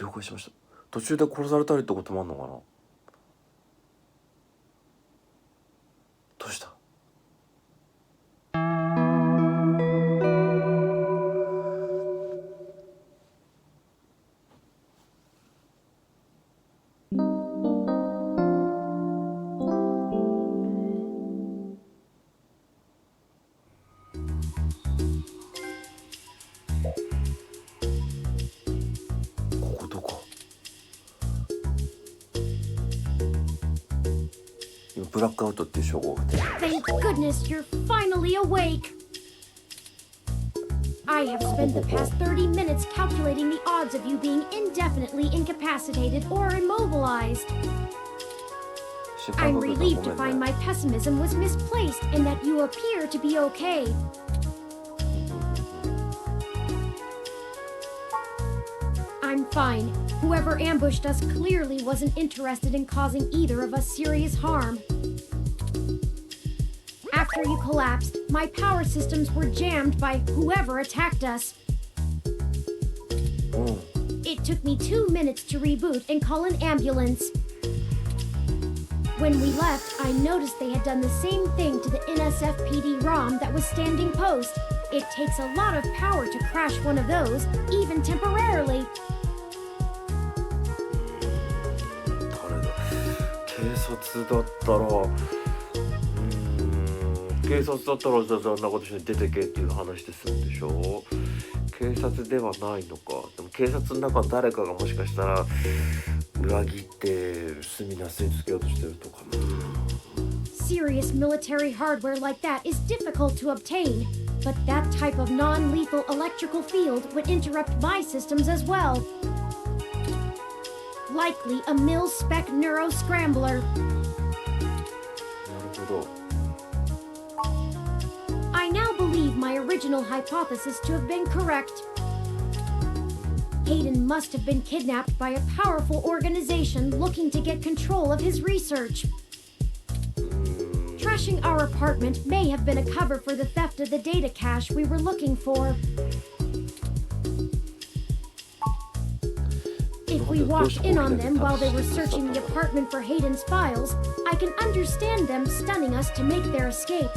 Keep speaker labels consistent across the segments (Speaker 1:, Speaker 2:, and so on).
Speaker 1: 了解しました。途中で殺されたりってこともあんのかな。どうした。ここどこ。今ブラックアウトっていう称号が出てる。
Speaker 2: Thank goodness you're finally awake. I have spent the past 30 minutes calculating the odds of you being indefinitely incapacitated or immobilized. I'm relieved to find my pessimism was misplaced and that you appear to be okay. I'm fine. Whoever ambushed us clearly wasn't interested in causing either of us serious harm. After you collapsed, my power systems were jammed by whoever attacked us. It took me 2 minutes to reboot and call an ambulance. When we left, I noticed they had done the same thing to the NSFPD ROM that was standing post. It takes a lot of power to crash one of those, even temporarily.
Speaker 1: 誰だ。警察だったら、警察だったらそんなことして出てけっていう話でするんでしょ。警察ではないのか。でも警察の中の誰かがもしかしたら裏切って隅なすにつけようとしてるとかな。
Speaker 2: Serious military hardware like that is difficult to obtain, but that type of non-lethal electrical field would interrupt my systems as well. Likely a mil-spec neuroscrambler.
Speaker 1: なるほど。
Speaker 2: I now believe my original hypothesis to have been correct. Hayden must have been kidnapped by a powerful organization looking to get control of his research. Trashing our apartment may have been a cover for the theft of the data cache we were looking for. If we walked in on them while they were searching the apartment for Hayden's files, I can understand them stunning us to make their escape.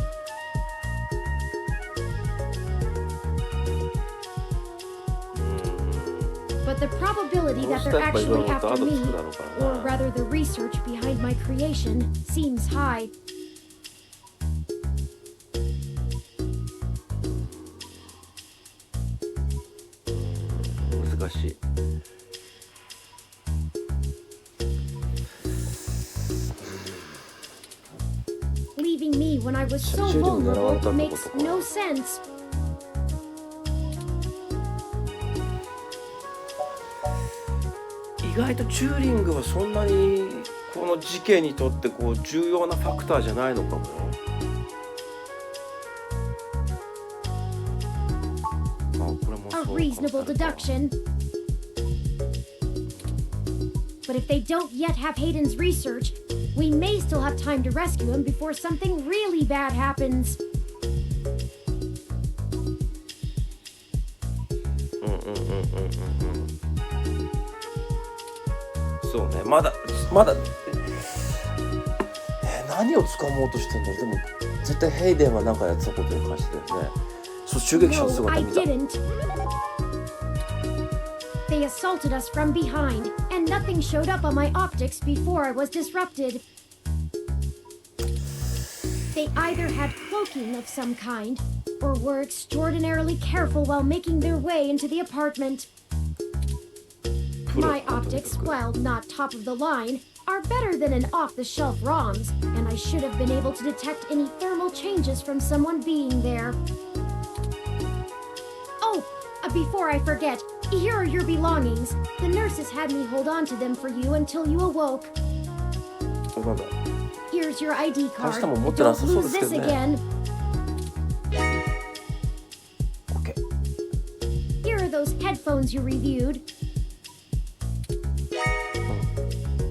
Speaker 2: But the probability that they're actually after me, or rather the research behind my creation, seems high.
Speaker 1: 難しい。
Speaker 2: Leaving me when I was so vulnerable makes no sense.
Speaker 1: 意外とチューリングはそんなにこの事件にとってこう重要なファクターじゃないのかもよ。あ、これもそうかも。
Speaker 2: A reasonable deduction. But if they don't yet have Hayden's research, we may still have time to rescue him before something really bad happens.
Speaker 1: そうね、まだ何を掴もうとしてんだろう。でも絶対ヘイデンは何かやってたことに関してだよね。そう、襲撃者の
Speaker 2: No,
Speaker 1: 姿
Speaker 2: I
Speaker 1: 見た。
Speaker 2: didn't. They assaulted us from behind, and nothing showed up on my optics before I was disrupted. They either had cloaking of some kind, or were extraordinarily careful while making their way into the apartment. My optics, while not top of the line, are better than an off-the-shelf ROMs, and I should have been able to detect any thermal changes from someone being there. Oh, before I forget, here are your belongings. The nurses had me hold on to them for you until you awoke.
Speaker 1: なんだ。
Speaker 2: Here's your ID card.
Speaker 1: 明日も持ってな
Speaker 2: Don't
Speaker 1: さそうで
Speaker 2: lose
Speaker 1: すけ
Speaker 2: this
Speaker 1: どね。
Speaker 2: again.
Speaker 1: OK。
Speaker 2: Here are those headphones you reviewed.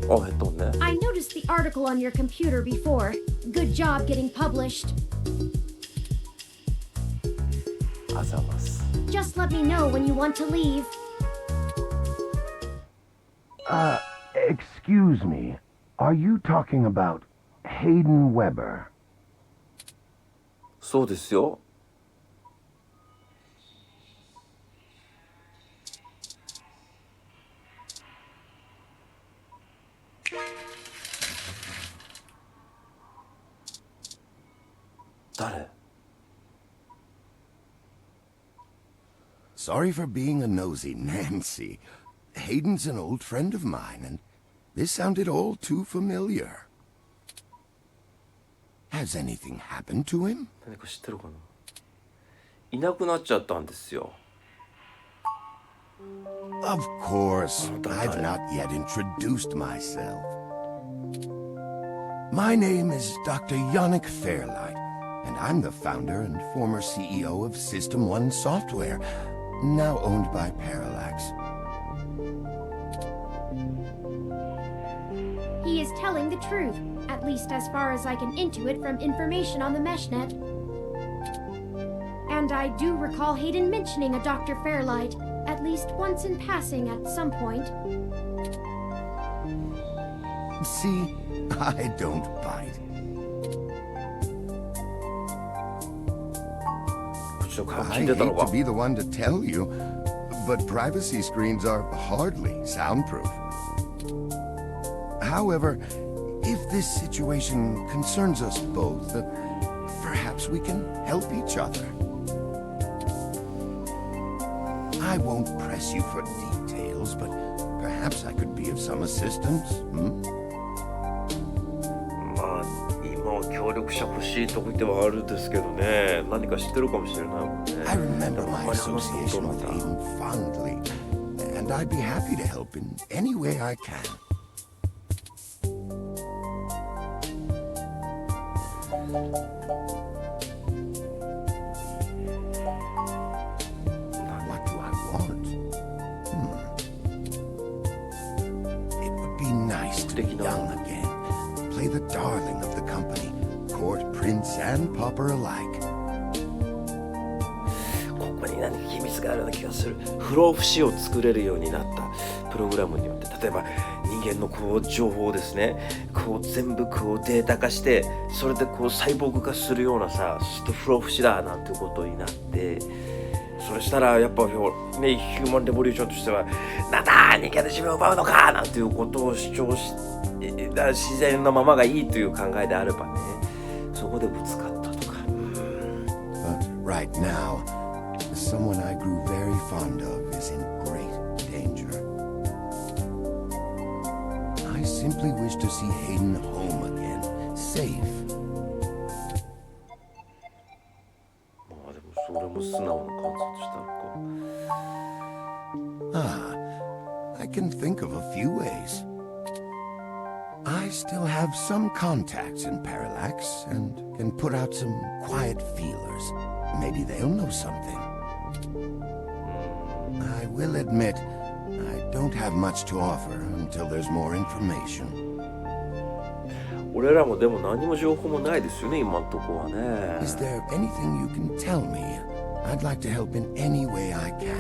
Speaker 1: あ、ヘッドホンね。
Speaker 2: I noticed the article on your computer before. Good job getting published.
Speaker 1: あざます。
Speaker 2: Just let me know when you want to leave.
Speaker 3: Excuse me. Are you talking about Hayden Weber?
Speaker 1: そうですよ。誰？
Speaker 3: Sorry for being a nosy, Nancy. Hayden's an old friend of mine, and this sounded all too familiar. Has anything happened to him?
Speaker 1: 何か知ってるかな。いなくなっちゃったんですよ。
Speaker 3: Of course, I've not yet introduced myself. My name is Dr. Yannick Fairlight, and I'm the founder and former CEO of System 1 Software, now owned by Parallax.
Speaker 2: He is telling the truth, at least as far as I can intuit from information on the meshnet. And I do recall Hayden mentioning a Dr. Fairlight, at least once in passing at some point.
Speaker 3: See, I don't bite.
Speaker 1: こっちの顔聞
Speaker 3: I
Speaker 1: いてたの
Speaker 3: hate
Speaker 1: か。
Speaker 3: to be the one to tell you, but privacy screens are hardly soundproof. However, if this situation concerns us both, perhaps we can help each other. I won't press you for details, but perhaps I could be of some assistance.
Speaker 1: まあ今は協力者欲しいとこではあるんですけどね。何か知ってるかもしれないもんね。
Speaker 3: I remember
Speaker 1: でもあ
Speaker 3: my
Speaker 1: まり話すこと
Speaker 3: association
Speaker 1: な
Speaker 3: with
Speaker 1: いな。
Speaker 3: Hayden fondly, and I'd be happy to help in any way I can. What do I want? It would be nice to be young again. Play the darling of the company, court prince and pauper alike.
Speaker 1: ここに何か秘密があるような気がする。不老不死を作れるようになったプログラムによって、例えば人間のこう情報をですね、こう全部こうデータ化して、それでこうサイボーグ化するようなさ、そうすると不老不死だなんていうことになって、それしたらやっぱね、ヒューマンレボリューションとしては、なんだ人間で自分を奪うのかなんていうことを主張し、自然のままがいいという考えであればね、そこでぶつかったとか。
Speaker 3: But right now, someone I grew very fond of is in great danger. I simply wish to see Hayden home again, safe.
Speaker 1: まあでもそれも素直な観察したのか。
Speaker 3: Ah, I can think of a few ways. I still have some contacts in Parallax and can put out some quiet feelers. Maybe they'll know something. I will admit, I don't have much to offer until there's more information.
Speaker 1: 俺らもでも何も情報もないですよね、今んとこはね。
Speaker 3: Is there anything you can tell me? I'd like to help in any way I can.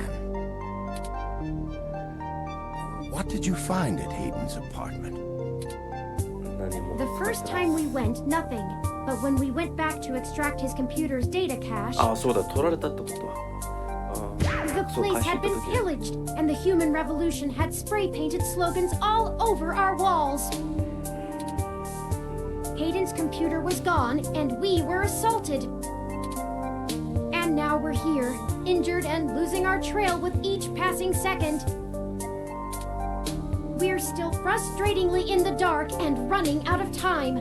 Speaker 3: What did you find at Hayden's apartment?
Speaker 1: 何も。
Speaker 2: The first time we went, nothing. But when we went back to extract his computer's data cache,
Speaker 1: ああ、そうだ、取られたってことは。
Speaker 2: the place had been pillaged, and the human revolution had spray painted slogans all over our walls. Hayden's computer was gone, and we were assaulted. And now we're here, injured and losing our trail with each passing second. We're still frustratingly in the dark and running out of time.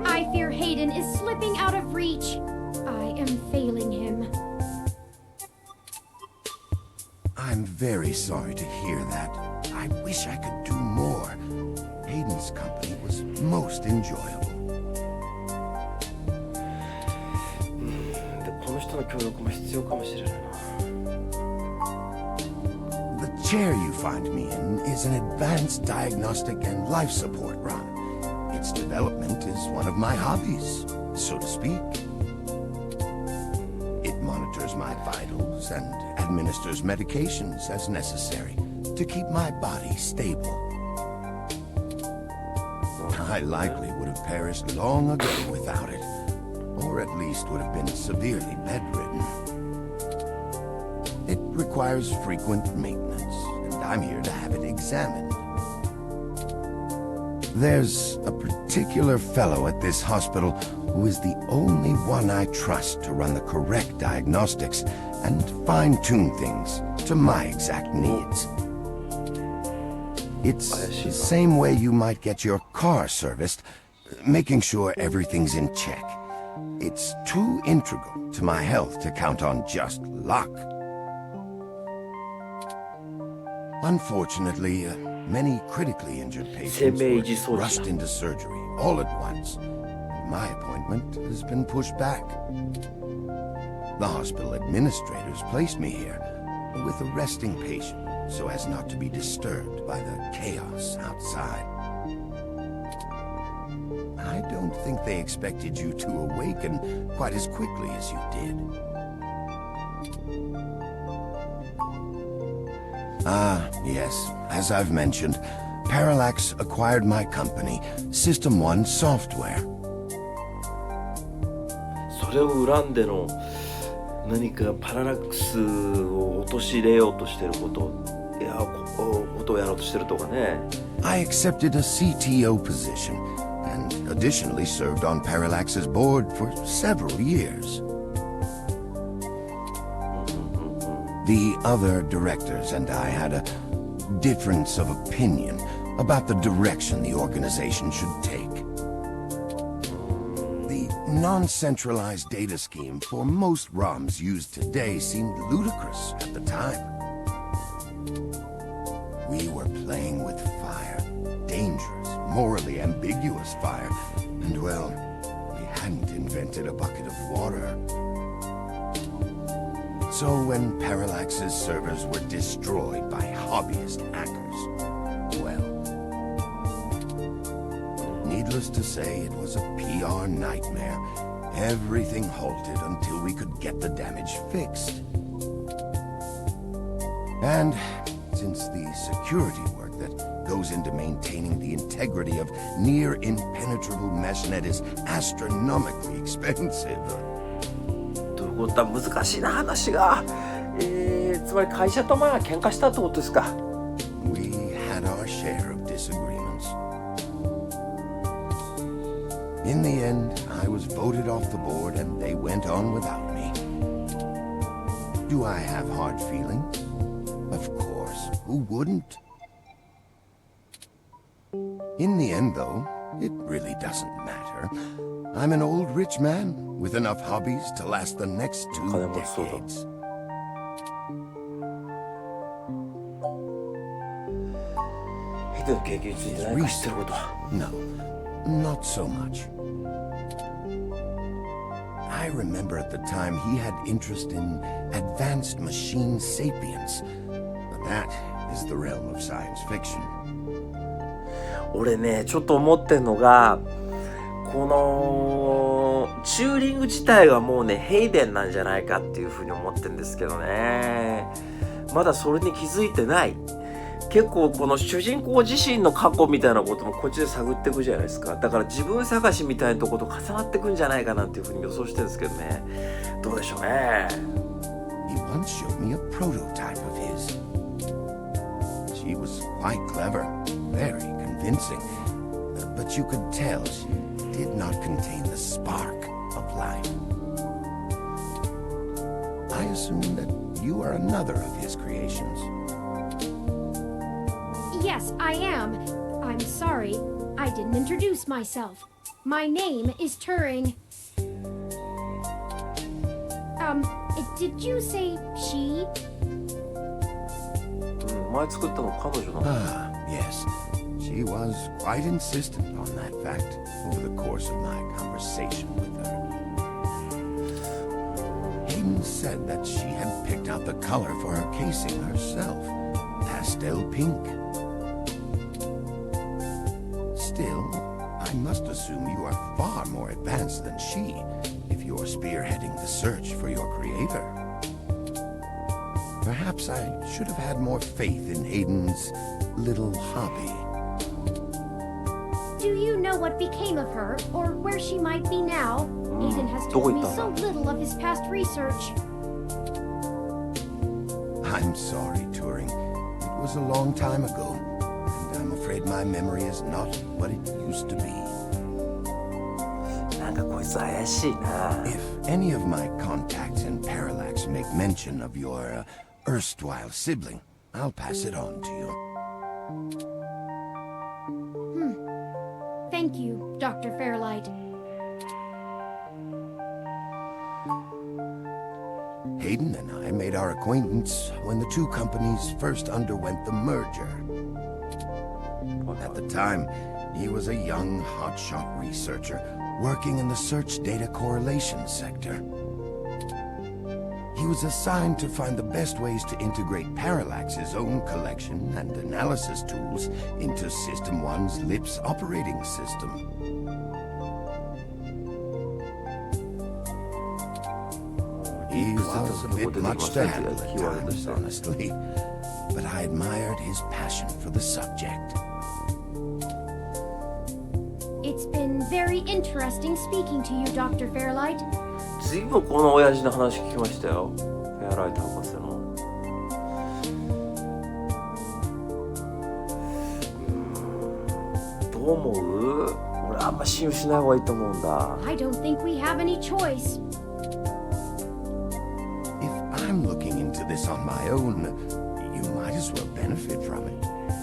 Speaker 2: I fear Hayden is slipping out of reach. I am failing him.
Speaker 3: I'm very sorry to hear that. I wish I could do more. Hayden's company was most enjoyable.
Speaker 1: でこの人の協力も必要かもしれないな。
Speaker 3: The chair you find me in is an advanced diagnostic and life support run. Its development is one of my hobbies, so to speak. It monitors my vitals and administers medications as necessary to keep my body stable. I likely would have perished long ago without it, or at least would have been severely bedridden. It requires frequent maintenance, and I'm here to have it examined. There's a particular fellow at this hospital who is the only one I trust to run the correct diagnostics and fine-tune things to my exact needs. It's the same way you might get your car serviced, making sure everything's in check. It's too integral to my health to count on just luck. Unfortunately, many critically injured patients were rushed into surgery all at once. My appointment has been pushed back. The hospital administrators placed me here with a resting patient so as not to be disturbed by the chaos outside. I don't think they expected you to awaken quite as quickly as you did. Yes, as I've mentioned, Parallax acquired my company, System 1 Software.
Speaker 1: それを恨んでの何かパララックスを陥れようとしてることをやろうとしてるとかね。
Speaker 3: I accepted a CTO position and additionally served on Parallax's board for several years. The other directors and I had a difference of opinion about the direction the organization should take. The non-centralized data scheme for most ROMs used today seemed ludicrous at the time. We were playing with fire, dangerous, morally ambiguous fire, and well, we hadn't invented a bucket of water. So when Parallax's servers were destroyed by hobbyist hackers, well, needless to say, it was a PR nightmare. Everything halted until we could get the damage fixed. And since the security work that goes into maintaining the integrity of near-impenetrable meshnet is astronomically expensive,
Speaker 1: ということは難しいな話が、つまり会社とまあ喧嘩したってことですか。
Speaker 3: we had our share of disagreements. In the end, I was voted off the board and they went on without me. Do I have hard feelings? Of course, who wouldn't? In the end, though, it really doesn't matter. I'm an old rich man with enough hobbies to last the next 2 decades. No, not so much. I remember at the time he had interest in advanced machine sapience. But that is the realm of science fiction.
Speaker 1: 俺ね、ちょっと思ってんのが、このチューリング自体がもうね、ヘイデンなんじゃないかっていうふうに思ってんですけどね。まだそれに気づいてない。結構この主人公自身の過去みたいなこともこっちで探っていくじゃないですか。だから自分探しみたいなとこと重なっていくんじゃないかなっていうふうに予想してるんですけどね。どうでしょうね。
Speaker 3: He once showed me a prototype of his. She was quite clever, very convincing, but you could tell she did not contain the spark of life. I assume that you are another of his creations.
Speaker 2: Yes, I am. I'm sorry. I didn't introduce myself. My name is Turing. Did you say she?
Speaker 1: 前作ったの彼女なの。
Speaker 3: Yes. She was quite insistent on that fact over the course of my conversation with her. Hayden said that she had picked out the color for her casing herself, pastel pink. Still, I must assume you are far more advanced than she if you're spearheading the search for your creator. perhaps I should have had more faith in Hayden's little hobby.
Speaker 2: Do you know what became of her, or where she might be now? Aiden has told me so little of his past research.
Speaker 3: I'm sorry, Turing. It was a long time ago, and I'm afraid my memory is not what it used to be.
Speaker 1: なんかこいつ怪しいな。
Speaker 3: If any of my contacts in Parallax make mention of your erstwhile sibling, I'll pass it on to you.
Speaker 2: Thank you, Dr. Fairlight.
Speaker 3: Hayden and I made our acquaintance when the two companies first underwent the merger. At the time, he was a young, hotshot researcher working in the search data correlation sector. He was assigned to find the best ways to integrate Parallax's own collection and analysis tools into System 1's LIPS operating system. He was a bit much to handle at times, honestly, but I admired his passion for the subject.
Speaker 2: It's been very interesting speaking to you, Dr. Fairlight.
Speaker 1: 次もこの親父の話聞きましたよ。フェアライト博士の。どう思う？俺あんま信用しない方がいいと思うんだ。
Speaker 2: I don't think we have any choice.
Speaker 3: If I'm looking into this on my own, you might as well benefit from it.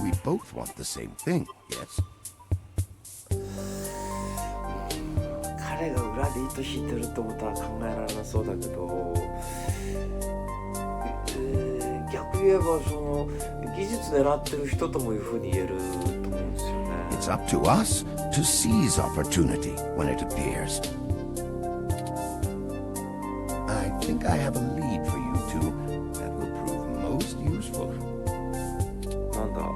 Speaker 3: We both want the same thing, yes?
Speaker 1: 彼が裏で糸引いてるってことは考えられなそうだけど、逆言えばその技術狙ってる人ともいうふうに言えると思うんですよね。
Speaker 3: It's up to us to seize opportunity when it appears. I think I have a lead for you two that will prove most useful.
Speaker 1: なんだ？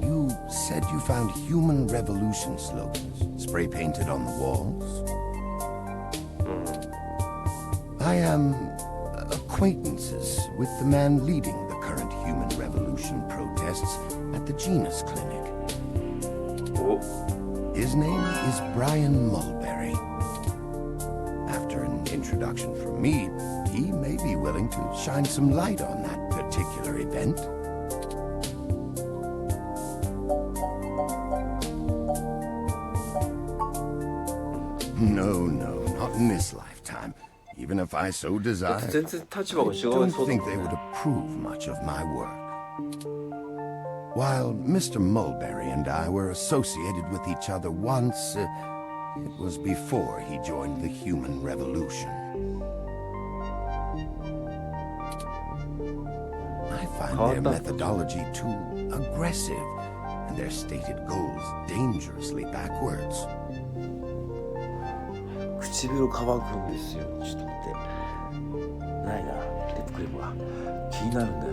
Speaker 3: You said you found human revolution slogans spray painted on the walls? I am acquaintances with the man leading the current human revolution protests at the Genus Clinic.
Speaker 1: Oh.
Speaker 3: His name is Brian Mulberry. After an introduction from me, he may be willing to shine some light on that particular event. No, not in this lifetime. Even if I so desire, I don't think they would approve much of my work. While Mr. Mulberry and I were associated with each other once, it was before he joined the human revolution. I find their methodology too aggressive, and their stated goals dangerously backwards.
Speaker 1: 唇乾くんですよ。ちょっと待って。ないな。リップクリームが気になるんだよ。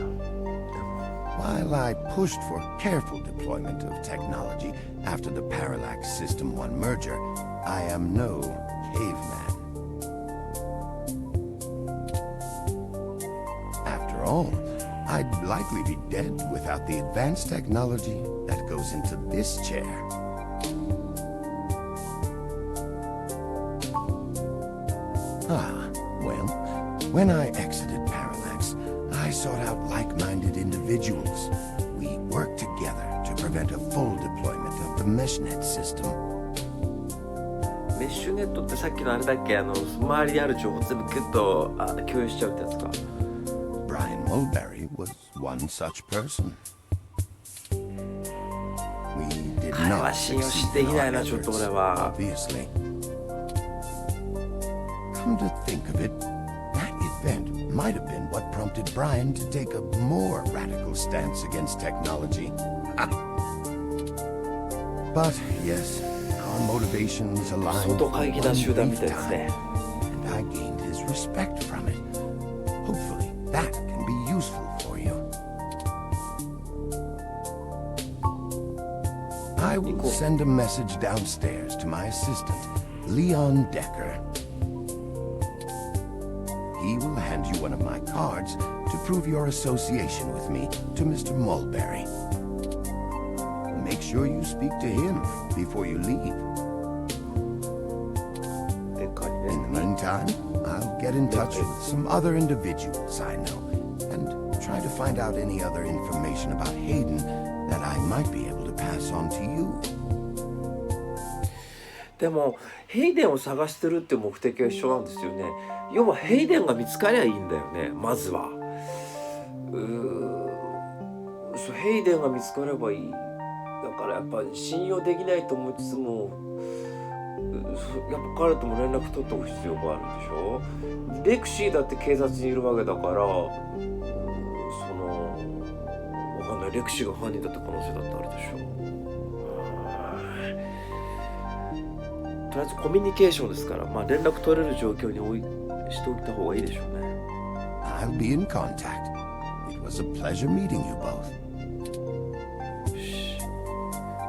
Speaker 3: While I pushed for careful deployment of technology after the Parallax System 1 merger, I am no caveman. After all, I'd likely be dead without the advanced technology that goes into this chair. Well, when I exited Parallax, I sought out like-minded individuals. We worked together to prevent a full deployment of the MeshNet system.
Speaker 1: メッシュネットってさっきのあれだっけ？周りにある情報全部ギュッと共有しちゃうってやつか。
Speaker 3: Brian Mulberry was one such person. We did not succeed in our efforts, obviously. Come to think of it, that event might have been what prompted Brian to take a more radical stance against technology. But yes, our motivations aligned for one brief time, and I gained his respect from it. Hopefully, that can be useful for you. I will send a message downstairs to my assistant, Leon Decker. He he will hand you one of my cards to prove your association with me to Mr. Mulberry. Make sure you speak to him before you leave.
Speaker 1: でかい
Speaker 3: In
Speaker 1: ね
Speaker 3: the meantime, I'll get in touch with some other individuals I know and try to find out any other information about Hayden that I might be able to pass on to you.
Speaker 1: でもヘイデンを探してるって目的は一緒なんですよね。要はヘイデンが見つかりゃいいんだよね、まずは。そうヘイデンが見つかればいい。だからやっぱ信用できないと思いつつも、やっぱ彼とも連絡取っておく必要があるんでしょ。レクシーだって警察にいるわけだから、わかんない、レクシーが犯人だった可能性だってあるでしょ。とりあえずコミュニケーションですから、まあ連絡取れる状況にしておいた方がいいでしょうね。
Speaker 3: I'll be in contact. It was a pleasure meeting you both.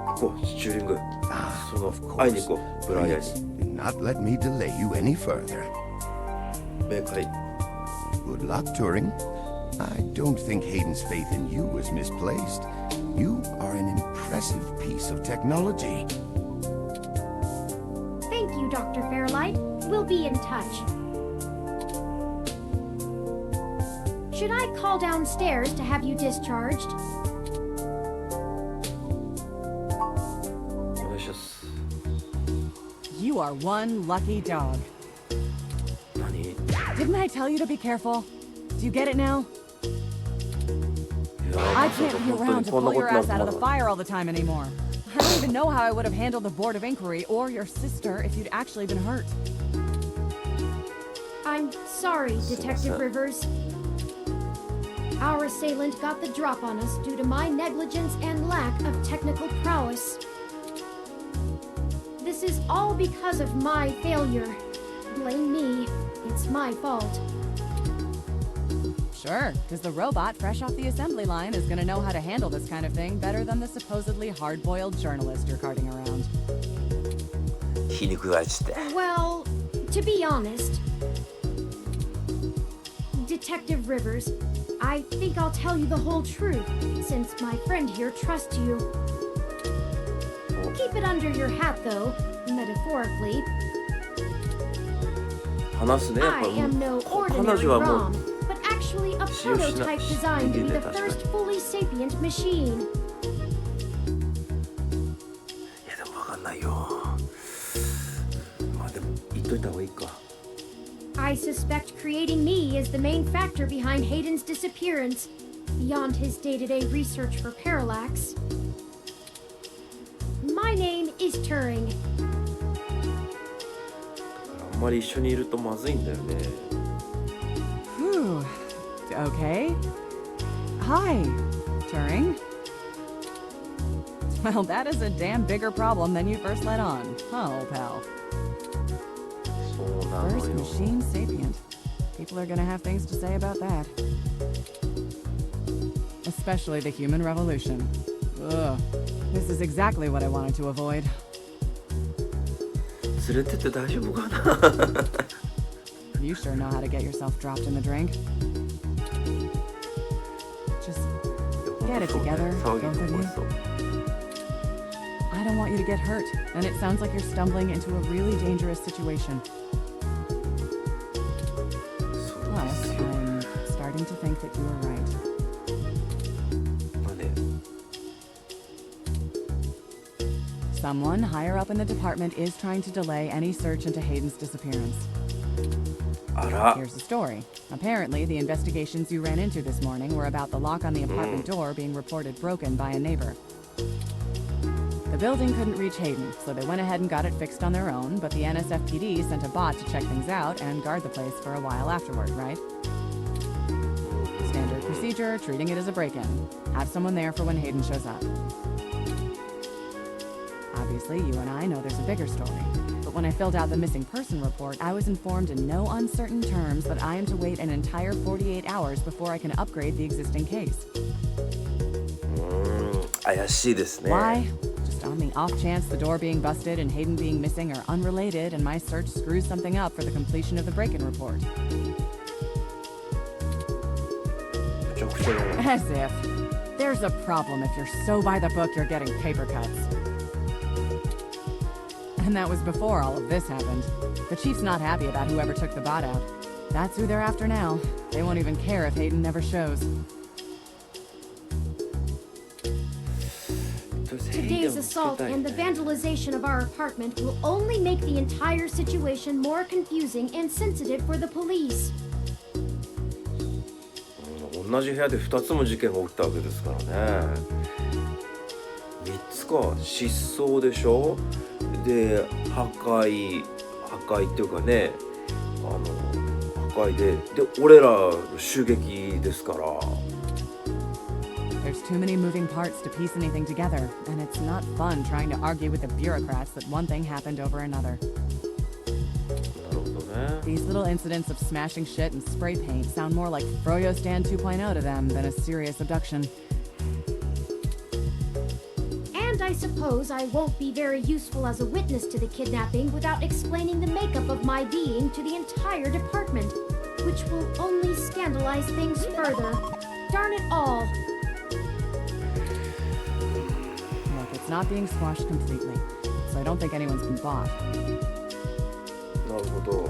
Speaker 1: 行こう、チューリング。
Speaker 3: Ah,
Speaker 1: その
Speaker 3: of course.
Speaker 1: 会いに行こう、ブライアン
Speaker 3: Please
Speaker 1: に。
Speaker 3: do not let me delay you any further.
Speaker 1: 明快。
Speaker 3: Good luck, Turing. I don't think Hayden's faith in you is misplaced. You are an impressive piece of technology.
Speaker 2: Thank you, Dr. Fairlight. We'll be in touch. Should I call downstairs to have you discharged?
Speaker 1: お願いします。
Speaker 4: You are one lucky dog.
Speaker 1: 何？
Speaker 4: Didn't I tell you to be careful? Do you get it now?
Speaker 1: いや
Speaker 4: I
Speaker 1: まさ
Speaker 4: can't
Speaker 1: か
Speaker 4: be
Speaker 1: 本当
Speaker 4: around
Speaker 1: に
Speaker 4: to
Speaker 1: こんな
Speaker 4: pull
Speaker 1: こと
Speaker 4: your
Speaker 1: になる
Speaker 4: ass
Speaker 1: と
Speaker 4: out
Speaker 1: 思
Speaker 4: of
Speaker 1: わ
Speaker 4: the
Speaker 1: なかっ
Speaker 4: fire all the time anymore. I don't even know how I would have handled the board of inquiry or your sister if you'd actually been hurt.
Speaker 2: I'm sorry, Detective Rivers. Our assailant got the drop on us due to my negligence and lack of technical prowess. This is all because of my failure. Blame me. It's my fault.
Speaker 4: Sure, because the robot fresh off the assembly line is going to know how to handle this kind of thing better than the supposedly hard-boiled journalist you're carting around.
Speaker 1: 皮肉がちって。
Speaker 2: Well, to be honest, Detective Rivers, I think I'll tell you the whole truth, since my friend here trusts you. Keep it under your hat, though, metaphorically.
Speaker 1: 話すね、やっ
Speaker 2: I
Speaker 1: ぱ
Speaker 2: am no
Speaker 1: 彼
Speaker 2: ordinary
Speaker 1: 女はもう
Speaker 2: ROM, but actually a prototype designed to be the first fully sapient machine.
Speaker 1: いやでも分かんないよ。まあでも言っといた方がいいか。
Speaker 2: I suspect creating me is the main factor behind Hayden's disappearance, beyond his day-to-day research for parallax. My name is Turing.
Speaker 1: あんまり一緒にいるとまずいんだよね。
Speaker 4: Whew. Okay. Hi, Turing. Well, that is a damn bigger problem than you first let on, huh, old pal?
Speaker 1: そうなの
Speaker 4: First
Speaker 1: よ。
Speaker 4: machine sapient. People are gonna have things to say about that. Especially the human revolution. Ugh. This is exactly what I wanted to avoid.
Speaker 1: 連れてって大丈夫かな。
Speaker 4: You sure know how to get yourself dropped in the drink. Just get it together,
Speaker 1: 騒
Speaker 4: both
Speaker 1: ぎ
Speaker 4: of
Speaker 1: 起こ
Speaker 4: you.
Speaker 1: しそう。
Speaker 4: I don't want you to get hurt, and it sounds like you're stumbling into a really dangerous situation.
Speaker 1: そうで
Speaker 4: Plus,
Speaker 1: すよ。
Speaker 4: I'm starting to think that you were right.
Speaker 1: まあね。
Speaker 4: Someone higher up in the department is trying to delay any search into Hayden's disappearance.
Speaker 1: あら。
Speaker 4: Here's the story. Apparently, the investigations you ran into this morning were about the lock on the apartment door being reported broken by a neighbor. The building couldn't reach Hayden, so they went ahead and got it fixed on their own, but the NSFPD sent a bot to check things out and guard the place for a while afterward, right? Standard procedure, treating it as a break-in. Have someone there for when Hayden shows up. Obviously, you and I know there's a bigger story. But when I filled out the missing person report, I was informed in no uncertain terms that I am to wait an entire 48 hours before I can upgrade the existing case.
Speaker 1: 怪しいですね。
Speaker 4: Why? Just on the off chance the door being busted and Hayden being missing are unrelated and my search screws something up for the completion of the break-in report.
Speaker 1: ちゃくちゃな。
Speaker 4: As if. There's a problem if you're so by the book you're getting paper cuts. And that was before all of this happened. The chief's not happy about whoever took the bot out. That's who they're after now. They won't even care if Hayden never shows.
Speaker 2: Today's assault and the vandalization of our apartment will only make the entire situation more confusing and sensitive for the police.
Speaker 1: 同じ部屋で2つも事件が起きたわけですからね。3つか。失踪でしょ。で破壊っていうかね、破壊で俺ら襲撃ですから。
Speaker 4: There's too many moving parts to piece anything together, and it's not fun trying to argue with the bureaucrats that one thing happened over another.
Speaker 1: なるほどね。
Speaker 4: These little incidents of smashing shit and spray paint sound more like Froyo Stand 2.0 to them than a serious abduction.
Speaker 2: And I suppose I won't be very useful as a witness to the kidnapping without explaining the makeup of my being to the entire department, which will only scandalize things further. Darn it all.
Speaker 4: Look, it's not being squashed completely, so I don't think anyone's been bought.
Speaker 1: なるほど。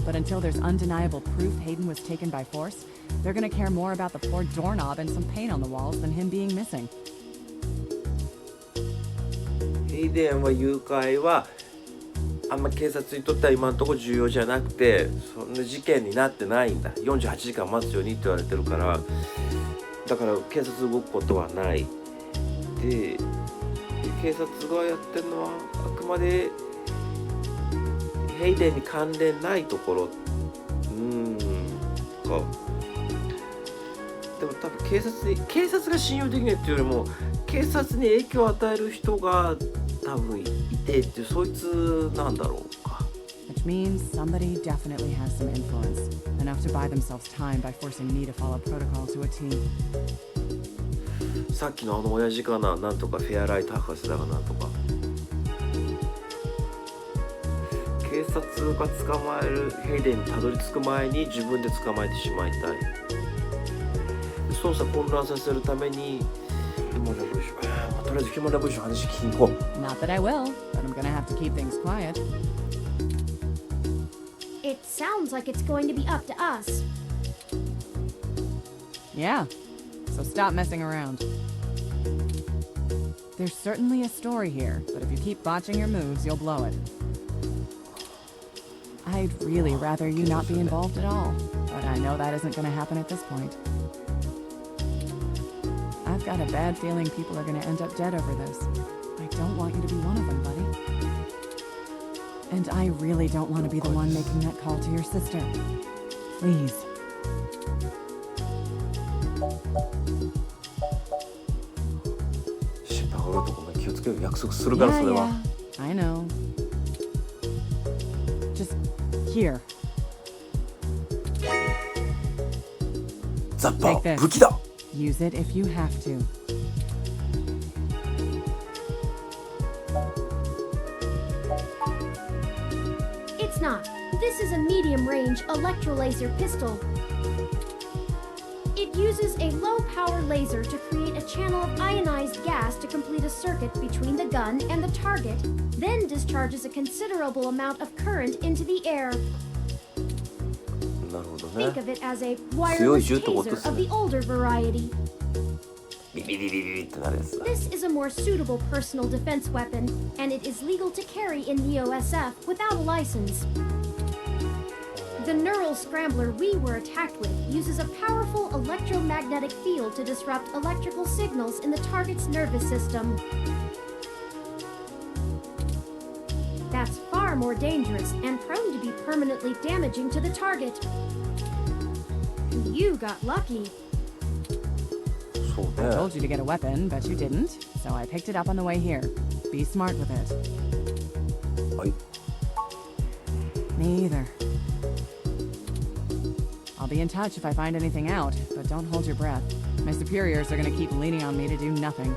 Speaker 4: But until there's undeniable proof Hayden was taken by force, they're gonna care more about the poor doorknob and some paint on the walls than him being missing.
Speaker 1: ヘイデンは誘拐はあんま警察にとっては今のところ重要じゃなくて、そんな事件になってないんだ。48時間待つようにって言われてるから、だから警察動くことはない。で、警察がやってるのはあくまでヘイデンに関連ないところ。か。でも多分警察が信用できないっていうよりも警察に影響を与える人が多分いてっていうそいつなんだろうか。
Speaker 4: Which means somebody definitely has some influence, enough to buy themselves time by forcing me to follow protocol to a T.
Speaker 1: さっきの親父かな、なんとかフェアライト博士だがなんとか。警察が捕まえるヘイデンにたどり着く前に自分で捕まえてしまいたい。捜査混乱させるためにヒューマンラブルーション、とりあえずヒューマンラブルーション話聞きに行こう。
Speaker 4: Not that I will, but I'm gonna have to keep things quiet.
Speaker 2: It sounds like it's going to be up to us.
Speaker 4: Yeah, so stop messing around. There's certainly a story here, but if you keep botching your moves, you'll blow it. I'd really rather you not be involved at all, but I know that isn't gonna happen at this point. I've got a bad feeling people are gonna end up dead over this. I don't want you to be one of them, buddy. And I really don't want to be the one making that call to your sister. Please.
Speaker 1: 心配かかるところ気をつける約束するからそれは。
Speaker 4: I know. Just here.
Speaker 1: ザッパ
Speaker 4: Take
Speaker 1: ー
Speaker 4: this.
Speaker 1: 武器だ。
Speaker 4: Use it if you have to.
Speaker 2: It's not. This is a medium-range electrolaser pistol. It uses a low-power laser to create a channel of ionized gas to complete a circuit between the gun and the target, then discharges a considerable amount of current into the air.
Speaker 1: なるほどね。
Speaker 2: Think of it as a wireless
Speaker 1: 強い銃ってことで
Speaker 2: taser
Speaker 1: す
Speaker 2: of
Speaker 1: ね。
Speaker 2: the older variety.
Speaker 1: ビビビビビビってなるやつだ。
Speaker 2: This is a more suitable personal defense weapon, and it is legal to carry in the OSF without a license. The neural scrambler we were attacked with uses a powerful electromagnetic field to disrupt electrical signals in the target's nervous system. That's far more dangerous and prone to be permanently damaging to the target. You got lucky.
Speaker 1: そうね。
Speaker 4: I told you to get a weapon, but you didn't, so I picked it up on the way here. Be smart with it.
Speaker 1: はい。
Speaker 4: Me either. I'll be in touch if I find anything out, but don't hold your breath. My superiors are gonna keep leaning on me to do nothing.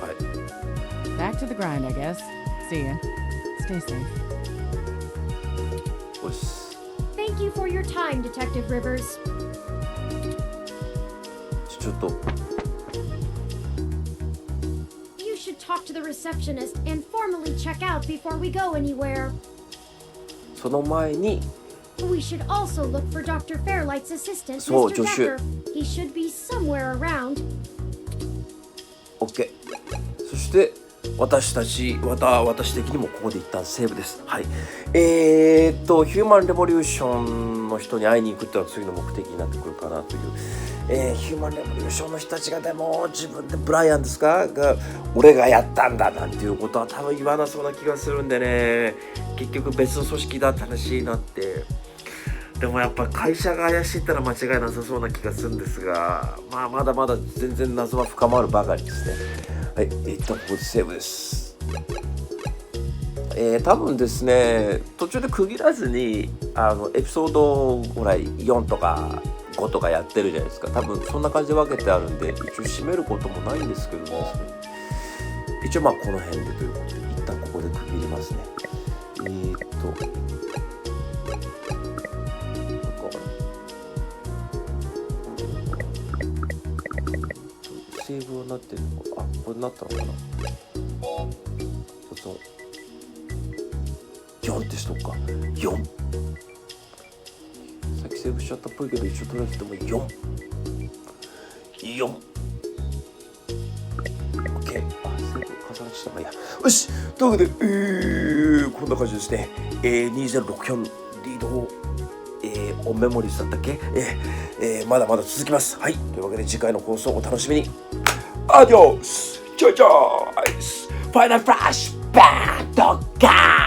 Speaker 1: はい。
Speaker 4: Back to the grind, I guess. See ya. Stay safe.
Speaker 1: よし。
Speaker 2: Thank you for your time, Detective Rivers.
Speaker 1: ちょっと
Speaker 2: You should talk to the receptionist and formally check out before we go anywhere.
Speaker 1: その前に
Speaker 2: We should also look for Dr. Fairlight's assistant,
Speaker 1: そう
Speaker 2: Mr.
Speaker 1: 助手
Speaker 2: Decker. He should be somewhere around.
Speaker 1: OK。そして私的にもここで一旦セーブです。はい。ヒューマンレボリューションの人に会いに行くっていうのは次の目的になってくるかなという。ヒューマンレボリューションの人たちがでも自分でブライアンですかが俺がやったんだなんていうことは多分言わなそうな気がするんでね、結局別の組織だって話になって、でもやっぱ会社が怪しいったら間違いなさそうな気がするんですが、まあまだまだ全然謎は深まるばかりですね。はい、一旦ここでセーブです。多分ですね、途中で区切らずにエピソードほら4とか5とかやってるじゃないですか。多分そんな感じで分けてあるんで、一応締めることもないんですけどもですね、一応まあこの辺でということで一旦ここで区切りますね。セーブはなってるのか、これなったのかな。そう4ってしとくか。4さっきセーブしちゃったっぽいけど、一応とりあえずでも4 OK。 セーブ重ねしたまあいいや。よし、というわけで、こんな感じですね。2064リードをオンメモリーズだったっけ。まだまだ続きます。はい、というわけで次回の放送お楽しみに。アディオス、チョイチョイス、ファイナルフラッシュバードガー。